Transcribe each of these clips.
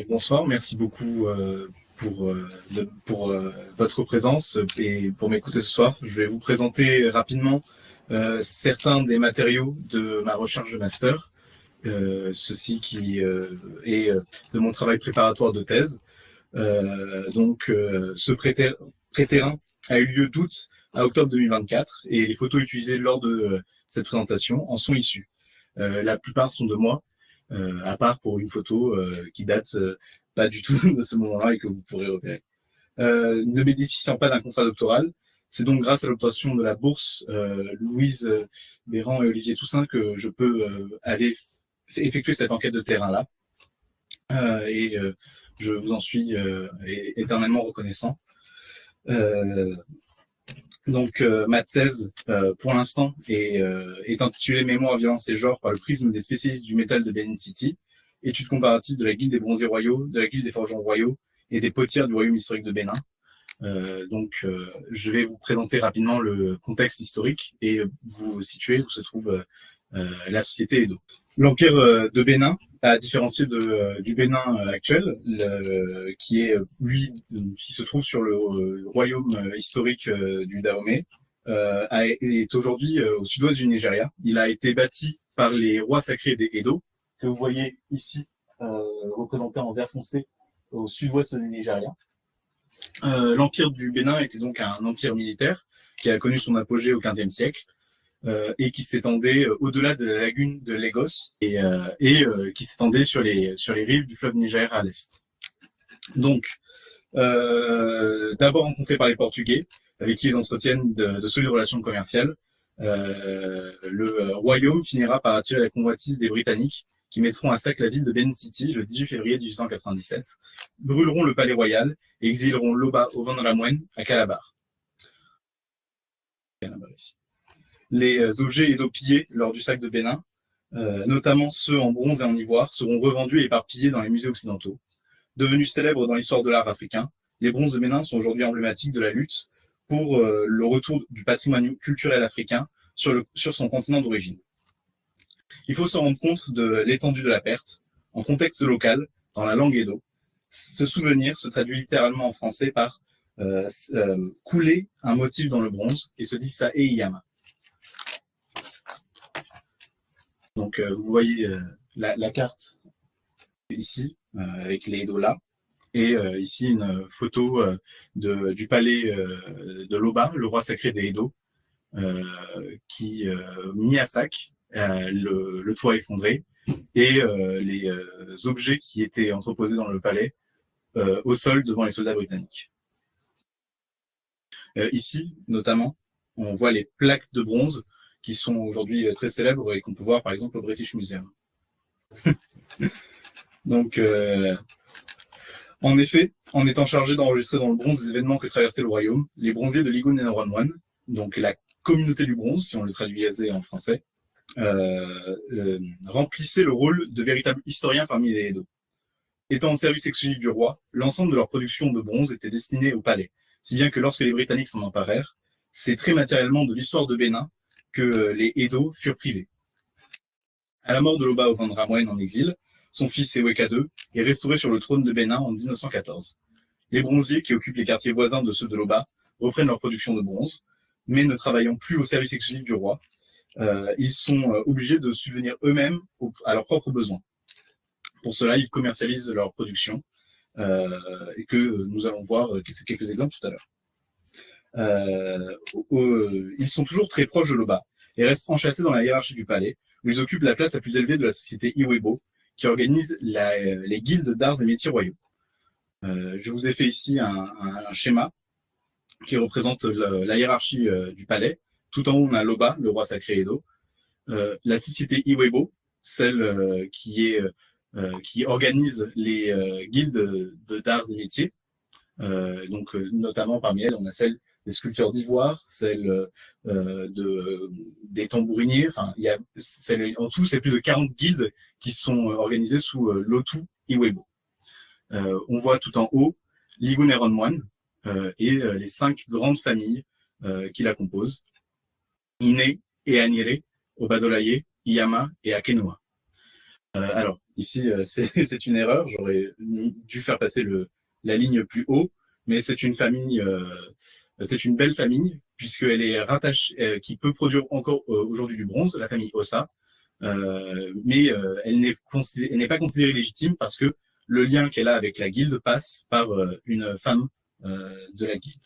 Bonsoir, merci beaucoup pour votre présence et pour m'écouter ce soir. Je vais vous présenter rapidement certains des matériaux de ma recherche de master, ceci qui est de mon travail préparatoire de thèse. Ce pré-terrain a eu lieu d'août à octobre 2024 et les photos utilisées lors de cette présentation en sont issues. La plupart sont de moi, à part pour une photo qui date pas du tout de ce moment-là et que vous pourrez repérer. Ne bénéficiant pas d'un contrat doctoral, c'est donc grâce à l'obtention de la bourse Louise Béran et Olivier Toussaint que je peux aller effectuer cette enquête de terrain-là. Je vous en suis éternellement reconnaissant. Ma thèse, pour l'instant, est intitulée Mémoire, violence et genre par le prisme des spécialistes du métal de Benin City, étude comparative de la guilde des bronziers royaux, de la guilde des forgerons royaux et des potières du royaume historique de Bénin. Je vais vous présenter rapidement le contexte historique et vous situer où se trouve la société Edo. L'empire de Bénin, à différencier du Bénin actuel, qui est lui qui se trouve sur le royaume historique du Dahomey, est aujourd'hui au sud-ouest du Nigeria. Il a été bâti par les rois sacrés des Edo, que vous voyez ici représenté en vert foncé au sud-ouest du Nigeria. L'empire du Bénin était donc un empire militaire qui a connu son apogée au XVe siècle. Et qui s'étendait au-delà de la lagune de Lagos qui s'étendait sur les rives du fleuve Niger à l'est. Donc, d'abord rencontrés par les Portugais, avec qui ils entretiennent de solides relations commerciales, le royaume finira par attirer la convoitise des Britanniques qui mettront à sac la ville de Benin City le 18 février 1897, brûleront le palais royal et exileront Loba au Vendramuen à Calabar. Les objets Edo pillés lors du sac de Bénin, notamment ceux en bronze et en ivoire, seront revendus et éparpillés dans les musées occidentaux. Devenus célèbres dans l'histoire de l'art africain, les bronzes de Bénin sont aujourd'hui emblématiques de la lutte pour le retour du patrimoine culturel africain sur son continent d'origine. Il faut se rendre compte de l'étendue de la perte. En contexte local, dans la langue Edo, ce souvenir se traduit littéralement en français par couler un motif dans le bronze et se dit Sa Eiyama. Donc, vous voyez la carte ici, avec les Edo là, et ici une photo du palais de Loba, le roi sacré des Edo, qui mis à sac, le toit effondré, et les objets qui étaient entreposés dans le palais au sol devant les soldats britanniques. Ici, notamment, on voit les plaques de bronze qui sont aujourd'hui très célèbres et qu'on peut voir par exemple au British Museum. Donc, en effet, en étant chargés d'enregistrer dans le bronze les événements que traversait le royaume, les bronziers de Ligun Neronwan, donc la communauté du bronze, si on le traduisait en français, remplissaient le rôle de véritables historiens parmi les Edo. Étant en service exclusif du roi, l'ensemble de leur production de bronze était destinée au palais, si bien que lorsque les Britanniques s'en emparèrent, c'est très matériellement de l'histoire de Bénin que les Edo furent privés. À la mort de Loba Ovendramwen en exil, son fils Eweka II est restauré sur le trône de Bénin en 1914. Les bronziers, qui occupent les quartiers voisins de ceux de Loba, reprennent leur production de bronze, mais ne travaillant plus au service exclusif du roi, ils sont obligés de subvenir eux-mêmes à leurs propres besoins. Pour cela, ils commercialisent leur production, et que nous allons voir quelques exemples tout à l'heure. Ils sont toujours très proches de Loba et restent enchâssés dans la hiérarchie du palais, où ils occupent la place la plus élevée de la société Iwebo, qui organise les guildes d'arts et métiers royaux. Je vous ai fait ici un schéma qui représente la hiérarchie du palais. Tout en haut, on a Loba, le roi sacré Edo. La société Iwebo, celle qui organise les guildes d'arts et métiers. Notamment parmi elles, on a celle des sculpteurs d'ivoire, celle des tambouriniers. Enfin, en tout, c'est plus de 40 guildes qui sont organisées sous l'Otu Iwebo. On voit tout en haut Ligun Neronwan et les 5 grandes familles qui la composent. Ine, Eanire, Obadolaye, Iyama et Akenua. Alors, ici, c'est une erreur. J'aurais dû faire passer la ligne plus haut, mais c'est une belle famille, puisqu'elle est rattachée, qui peut produire encore aujourd'hui du bronze, la famille Ossa, mais elle n'est pas considérée légitime parce que le lien qu'elle a avec la guilde passe par une femme de la guilde.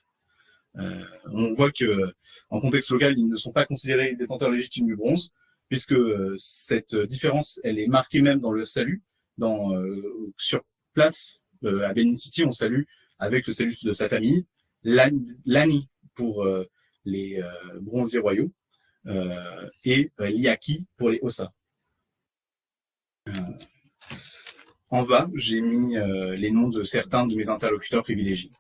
On voit que, en contexte local, ils ne sont pas considérés détenteurs légitimes du bronze, puisque cette différence, elle est marquée même dans le salut. Sur place, à Benin City, on salue avec le salut de sa famille, Lani pour les bronziers royaux et Liaki pour les Ossa. En bas, j'ai mis les noms de certains de mes interlocuteurs privilégiés.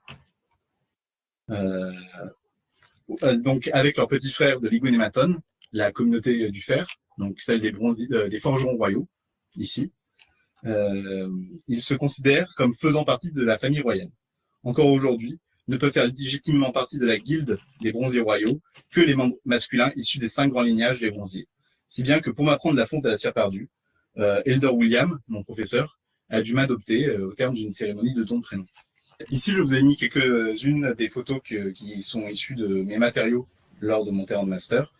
Donc avec leur petit frère de Ligun et Maton, la communauté du fer, donc celle des forgerons royaux, ici, ils se considèrent comme faisant partie de la famille royale. Encore aujourd'hui, ne peuvent faire légitimement partie de la guilde des bronziers royaux que les membres masculins issus des 5 grands lignages des bronziers. Si bien que pour m'apprendre la fonte à la cire perdue, Elder William, mon professeur, a dû m'adopter au terme d'une cérémonie de don de prénom. Ici, je vous ai mis quelques-unes des photos qui sont issues de mes matériaux lors de mon terrain de master.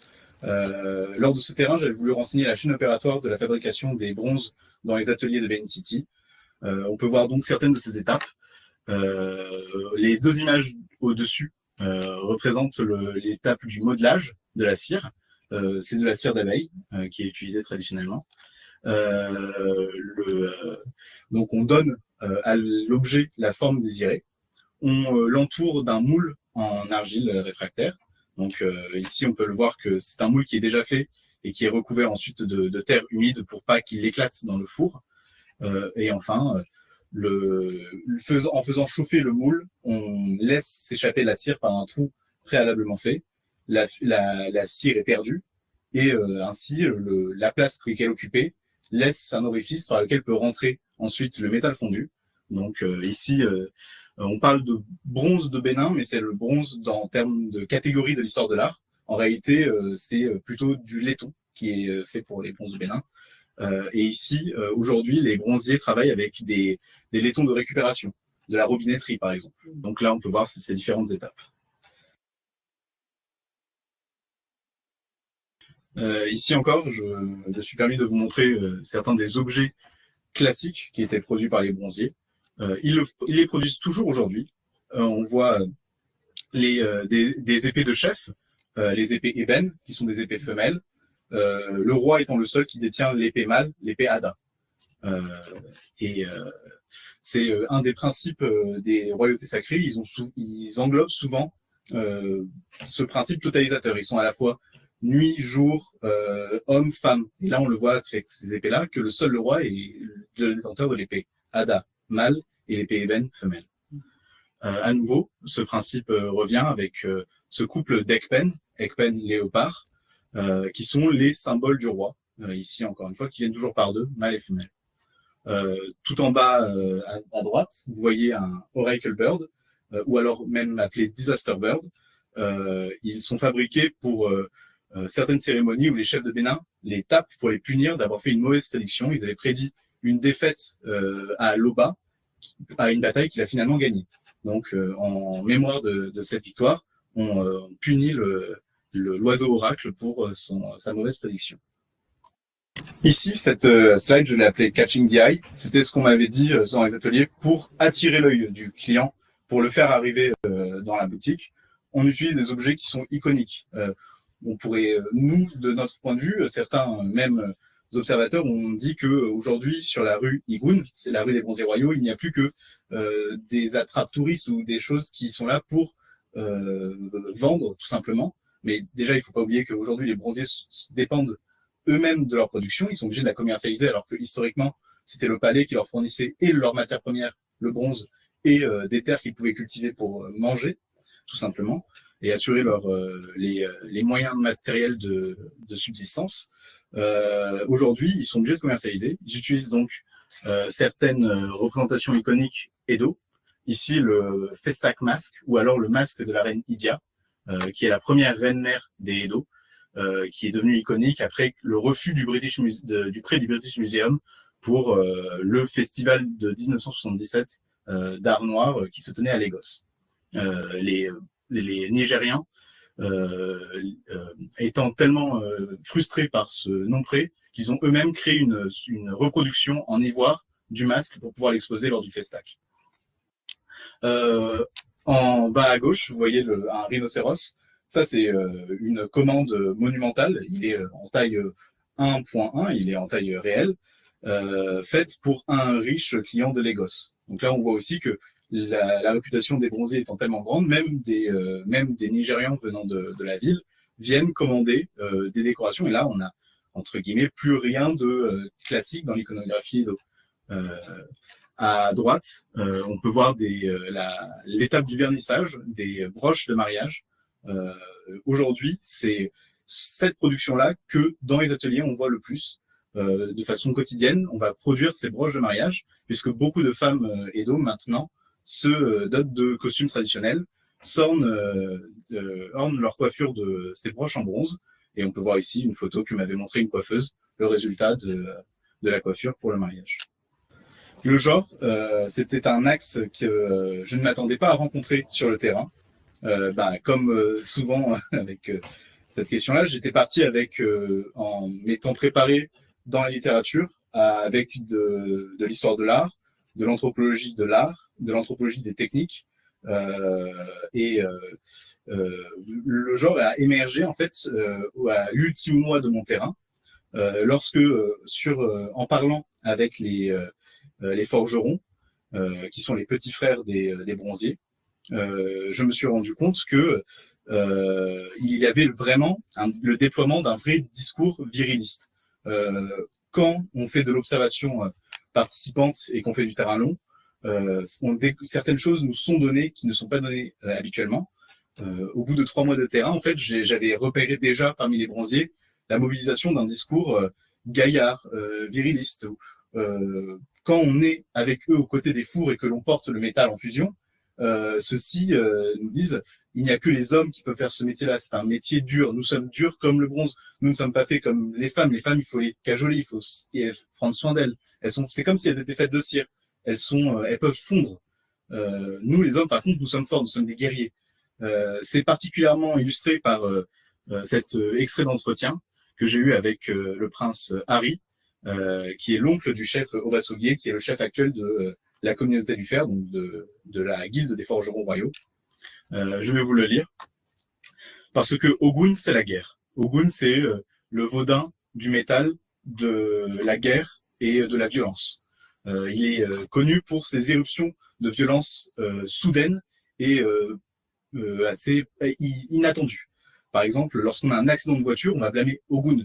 Lors de ce terrain, j'avais voulu renseigner la chaîne opératoire de la fabrication des bronzes dans les ateliers de Benin City. On peut voir donc certaines de ces étapes. Les 2 images au-dessus représentent l'étape du modelage de la cire. C'est de la cire d'abeille qui est utilisée traditionnellement. Donc on donne à l'objet la forme désirée. On l'entoure d'un moule en argile réfractaire. Donc ici, on peut le voir que c'est un moule qui est déjà fait et qui est recouvert ensuite de terre humide pour pas qu'il éclate dans le four. Et enfin, en faisant chauffer le moule, on laisse s'échapper la cire par un trou préalablement fait. La cire est perdue et ainsi la place qu'elle occupait laisse un orifice par lequel peut rentrer ensuite le métal fondu. Donc ici, on parle de bronze de Bénin, mais c'est le bronze en termes de catégorie de l'histoire de l'art. En réalité, c'est plutôt du laiton qui est fait pour les bronzes de Bénin. Et ici, aujourd'hui, les bronziers travaillent avec des laitons de récupération, de la robinetterie par exemple. Donc là, on peut voir ces différentes étapes. Ici encore, je me suis permis de vous montrer certains des objets classiques qui étaient produits par les bronziers. Ils les produisent toujours aujourd'hui. On voit des épées de chef, les épées ébènes, qui sont des épées femelles. Le roi étant le seul qui détient l'épée mâle, l'épée Ada. C'est un des principes des royautés sacrées. Ils englobent souvent ce principe totalisateur. Ils sont à la fois nuit, jour, homme, femme. Et là, on le voit avec ces épées-là, que le seul le roi est le détenteur de l'épée Ada, mâle, et l'épée ébène, femelle. À nouveau, ce principe revient avec ce couple d'Ekpen, Ekpen léopard, qui sont les symboles du roi, ici encore une fois, qui viennent toujours par 2, mâle et femelle. Tout en bas à droite, vous voyez un Oracle Bird, ou alors même appelé Disaster Bird. Ils sont fabriqués pour certaines cérémonies où les chefs de Bénin les tapent pour les punir d'avoir fait une mauvaise prédiction. Ils avaient prédit une défaite à Loba, à une bataille qu'il a finalement gagnée. Donc, en mémoire de cette victoire, on punit l'oiseau oracle pour sa mauvaise prédiction. Ici, cette slide, je l'ai appelée Catching the Eye. C'était ce qu'on m'avait dit dans les ateliers pour attirer l'œil du client, pour le faire arriver dans la boutique. On utilise des objets qui sont iconiques. On pourrait, nous, de notre point de vue, certains même observateurs ont dit qu'aujourd'hui, sur la rue Igoun, c'est la rue des Bronzés Royaux, il n'y a plus que des attrapes touristes ou des choses qui sont là pour vendre, tout simplement. Mais déjà, il ne faut pas oublier qu'aujourd'hui, les bronziers dépendent eux-mêmes de leur production. Ils sont obligés de la commercialiser, alors que historiquement, c'était le palais qui leur fournissait et leur matière première, le bronze, et des terres qu'ils pouvaient cultiver pour manger, tout simplement, et assurer les moyens matériels de subsistance. Aujourd'hui, ils sont obligés de commercialiser. Ils utilisent donc certaines représentations iconiques Edo. Ici, le Festac Mask, ou alors le masque de la reine Idia, qui est la première reine-mère des Edo, qui est devenue iconique après le refus du prêt du British Museum pour le festival de 1977 d'art noir qui se tenait à Lagos. Les Nigériens étant tellement frustrés par ce non-prêt qu'ils ont eux-mêmes créé une reproduction en ivoire du masque pour pouvoir l'exposer lors du Festac. En bas à gauche, vous voyez un rhinocéros. Ça, c'est une commande monumentale. Il est en taille 1.1, il est en taille réelle, faite pour un riche client de Lagos. Donc là, on voit aussi que la réputation des bronzés étant tellement grande, même des Nigérians venant de la ville viennent commander des décorations. Et là, on a, entre guillemets, plus rien de classique dans l'iconographie Edo. À droite, on peut voir l'étape du vernissage des broches de mariage. Aujourd'hui, c'est cette production-là que dans les ateliers, on voit le plus. De façon quotidienne, on va produire ces broches de mariage, puisque beaucoup de femmes Edo, maintenant, se dotent de costumes traditionnels, ornent leur coiffure de ces broches en bronze. Et on peut voir ici une photo que m'avait montré une coiffeuse, le résultat de la coiffure pour le mariage. Le genre, c'était un axe que je ne m'attendais pas à rencontrer sur le terrain. Comme souvent avec cette question-là, j'étais parti en m'étant préparé dans la littérature, avec de l'histoire de l'art, de l'anthropologie de l'art, de l'anthropologie des techniques, le genre a émergé en fait à l'ultime mois de mon terrain, lorsque en parlant avec les forgerons, qui sont les petits frères des bronziers, je me suis rendu compte que il y avait vraiment le déploiement d'un vrai discours viriliste. Quand on fait de l'observation participante et qu'on fait du terrain long, certaines choses nous sont données qui ne sont pas données habituellement. Au bout de 3 mois de terrain, en fait, j'avais repéré déjà parmi les bronziers la mobilisation d'un discours gaillard, viriliste. Quand on est avec eux aux côtés des fours et que l'on porte le métal en fusion, ceux-ci nous disent il n'y a que les hommes qui peuvent faire ce métier-là. C'est un métier dur. Nous sommes durs comme le bronze. Nous ne sommes pas faits comme les femmes. Les femmes, il faut les cajoler, il faut prendre soin d'elles. C'est comme si elles étaient faites de cire. Elles peuvent fondre. Nous, les hommes, par contre, nous sommes forts. Nous sommes des guerriers. C'est particulièrement illustré par cet extrait d'entretien que j'ai eu avec le prince Harry, qui est l'oncle du chef Obasogie, qui est le chef actuel de la communauté du fer, donc de la guilde des forgerons royaux. Je vais vous le lire. Parce que Ogun, c'est la guerre. Ogun, c'est le Vaudin du métal, de la guerre et de la violence. Il est connu pour ses éruptions de violence soudaines et assez inattendues. Par exemple, lorsqu'on a un accident de voiture, on va blâmer Ogun.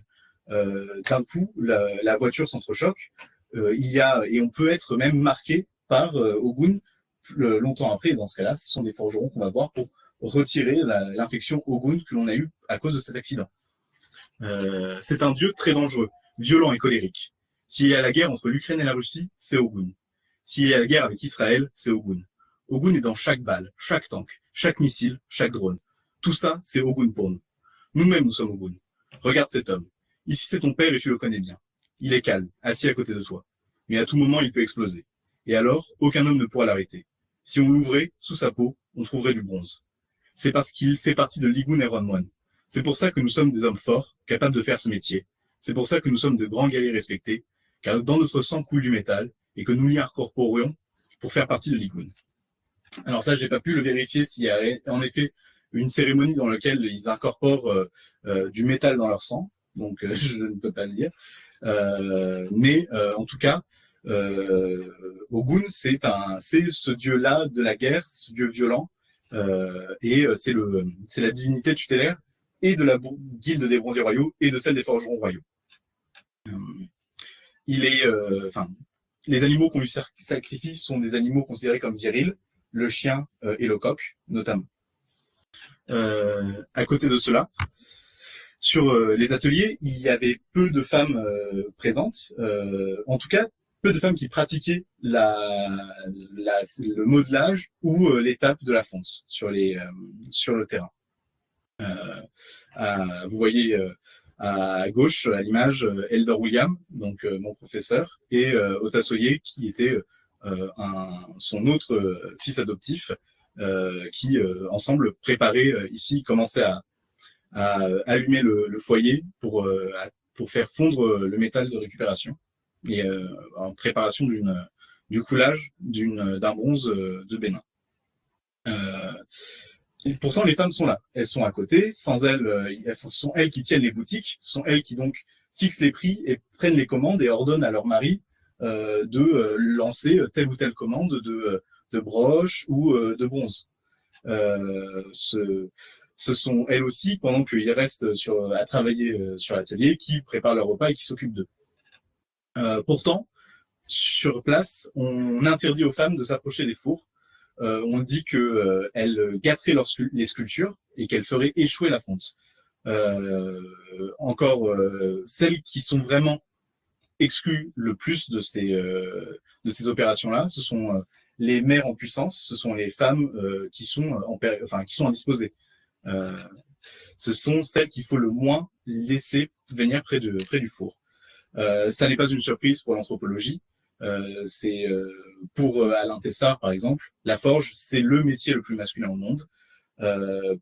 D'un coup, la voiture s'entrechoque. Et on peut être même marqué par Ogun longtemps après. Et dans ce cas-là, ce sont des forgerons qu'on va voir pour retirer l'infection Ogun que l'on a eue à cause de cet accident. C'est un dieu très dangereux, violent et colérique. S'il y a la guerre entre l'Ukraine et la Russie, c'est Ogun. S'il y a la guerre avec Israël, c'est Ogun. Ogun est dans chaque balle, chaque tank, chaque missile, chaque drone. Tout ça, c'est Ogun pour nous. Nous-mêmes, nous sommes Ogun. Regarde cet homme. Ici, c'est ton père et tu le connais bien. Il est calme, assis à côté de toi. Mais à tout moment, il peut exploser. Et alors, aucun homme ne pourra l'arrêter. Si on l'ouvrait, sous sa peau, on trouverait du bronze. C'est parce qu'il fait partie de l'Igun Erronmoine. C'est pour ça que nous sommes des hommes forts, capables de faire ce métier. C'est pour ça que nous sommes de grands guerriers respectés, car dans notre sang coule du métal, et que nous l'y incorporons pour faire partie de l'Igun. Alors ça, j'ai pas pu le vérifier s'il y a en effet une cérémonie dans laquelle ils incorporent du métal dans leur sang. Donc je ne peux pas le dire. Mais en tout cas, Ogun, c'est ce dieu-là de la guerre, ce dieu violent, et c'est la divinité tutélaire et de la guilde des bronziers royaux et de celle des forgerons royaux. Les animaux qu'on lui sacrifie sont des animaux considérés comme virils, le chien et le coq notamment. À côté de cela, sur les ateliers, il y avait peu de femmes présentes, en tout cas peu de femmes qui pratiquaient le modelage ou l'étape de la fonte sur le terrain. Vous voyez À gauche, à l'image, Elder William, donc mon professeur, et Otasoye, qui était son autre fils adoptif, qui ensemble préparaient ici, commençaient à allumer le foyer pour faire fondre le métal de récupération et en préparation du coulage d'un bronze de Bénin. Et pourtant, les femmes sont là. Elles sont à côté. Sans elles, ce sont elles qui tiennent les boutiques. Ce sont elles qui donc fixent les prix et prennent les commandes et ordonnent à leur mari de lancer telle ou telle commande de broche ou de bronze. Ce sont elles aussi, pendant qu'ils restent à travailler sur l'atelier, qui préparent leur repas et qui s'occupent d'eux. Pourtant, sur place, on interdit aux femmes de s'approcher des fours. On dit qu'elles gâteraient les sculptures et qu'elles feraient échouer la fonte. Encore, celles qui sont vraiment exclues le plus de ces opérations-là, ce sont les mères en puissance, ce sont les femmes qui sont indisposées. Ce sont celles qu'il faut le moins laisser venir près du four. Ça n'est pas une surprise pour l'anthropologie. C'est pour Alain Tessard, par exemple, la forge, c'est le métier le plus masculin au monde.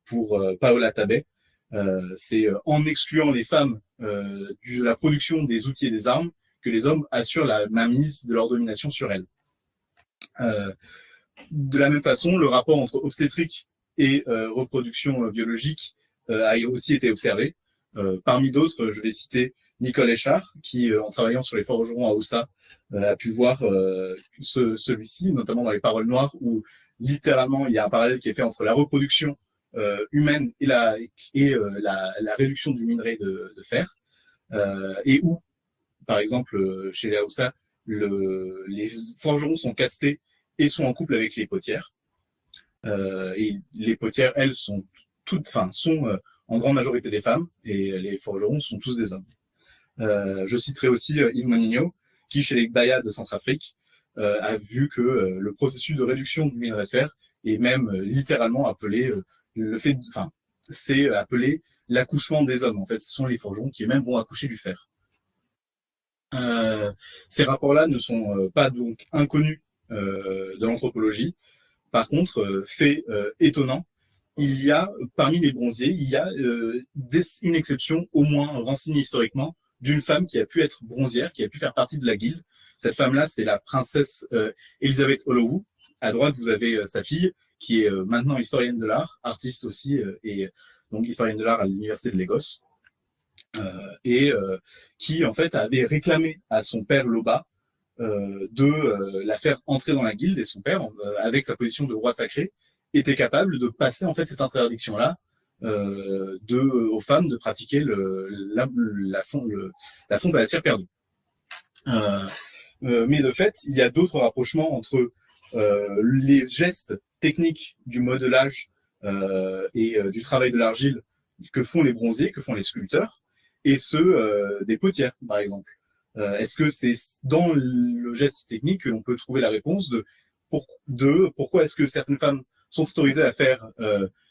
Pour Paola Tabet, c'est en excluant les femmes de la production des outils et des armes que les hommes assurent la mainmise de leur domination sur elles. De la même façon, le rapport entre obstétrique et reproduction biologique a aussi été observé. Parmi d'autres, je vais citer Nicole Echard, qui, en travaillant sur les forgerons à Oussa, a pu voir celui-ci, notamment dans les paroles noires, où littéralement il y a un parallèle qui est fait entre la reproduction humaine et la réduction du minerai de fer, et où, par exemple, chez les Haoussa, les forgerons sont castés et sont en couple avec les potières. Et les potières, elles, sont en grande majorité des femmes, et les forgerons sont tous des hommes. Je citerai aussi Yves Monigno, qui, chez les Bayas de Centrafrique, a vu que le processus de réduction du minerai de fer est même littéralement appelé c'est appelé l'accouchement des hommes. En fait, ce sont les forgerons qui même vont accoucher du fer. Ces rapports-là ne sont pas donc inconnus de l'anthropologie. Par contre, fait étonnant, il y a, parmi les bronziers, il y a une exception, au moins renseignée historiquement, d'une femme qui a pu être bronzière, qui a pu faire partie de la guilde. Cette femme-là, c'est la princesse Elisabeth Olowu. À droite, vous avez sa fille, qui est maintenant historienne de l'art, artiste aussi, et donc historienne de l'art à l'université de Lagos, et qui, en fait, avait réclamé à son père Loba de la faire entrer dans la guilde, et son père, avec sa position de roi sacré, était capable de passer en fait cette interdiction-là aux femmes de pratiquer la fonte à la cire perdue. Mais de fait, il y a d'autres rapprochements entre les gestes techniques du modelage et du travail de l'argile que font les bronziers, que font les sculpteurs, et ceux des potières, par exemple. Est-ce que c'est dans le geste technique que l'on peut trouver la réponse de pourquoi est-ce que certaines femmes sont autorisées à faire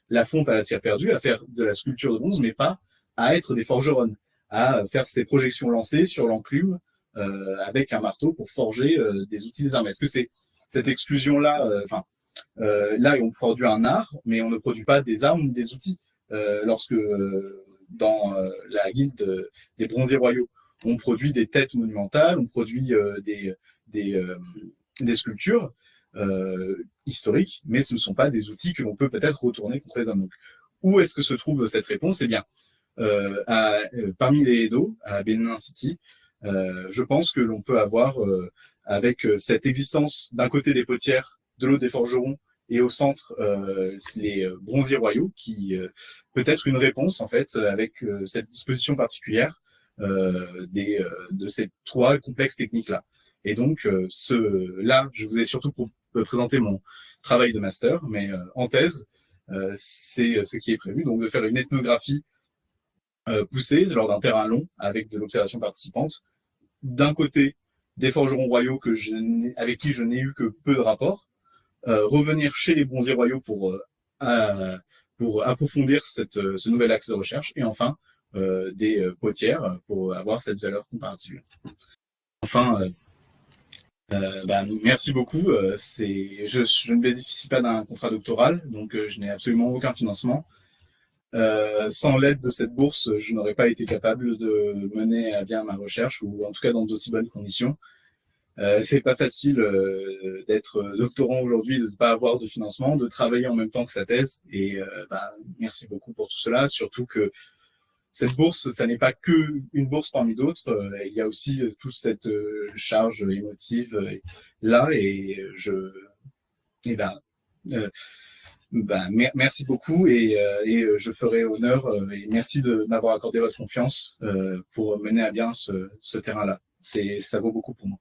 la fonte à la cire perdue, à faire de la sculpture de bronze, mais pas à être des forgeronnes, à faire ces projections lancées sur l'enclume avec un marteau pour forger des outils, des armes. Est-ce que c'est cette exclusion-là, là, on produit un art, mais on ne produit pas des armes ni des outils. Lorsque dans la guilde des bronziers royaux, on produit des têtes monumentales, on produit des sculptures historiques, mais ce ne sont pas des outils que l'on peut peut-être retourner contre les hommes. Donc, où est-ce que se trouve cette réponse? Eh bien, parmi les Edo, à Benin City, je pense que l'on peut avoir, avec cette existence d'un côté des potières, de l'autre des forgerons, et au centre, les bronziers royaux, qui peut être une réponse, en fait, avec cette disposition particulière de ces trois complexes techniques-là. Et donc, là, je vous ai surtout présenté mon travail de master, mais en thèse, c'est ce qui est prévu, donc de faire une ethnographie poussée lors d'un terrain long avec de l'observation participante. D'un côté, des forgerons royaux avec qui je n'ai eu que peu de rapports, revenir chez les bronziers royaux pour approfondir ce nouvel axe de recherche, et enfin des potières pour avoir cette valeur comparative. Enfin, merci beaucoup. Je ne bénéficie pas d'un contrat doctoral, donc je n'ai absolument aucun financement. Sans l'aide de cette bourse, je n'aurais pas été capable de mener à bien ma recherche, ou en tout cas dans d'aussi bonnes conditions. C'est pas facile d'être doctorant aujourd'hui, de ne pas avoir de financement, de travailler en même temps que sa thèse. Et merci beaucoup pour tout cela, surtout que cette bourse, ça n'est pas que une bourse parmi d'autres. Il y a aussi toute cette charge émotive là, et et ben, euh, merci beaucoup, et je ferai honneur, et merci de m'avoir accordé votre confiance pour mener à bien ce terrain-là. Ça vaut beaucoup pour moi.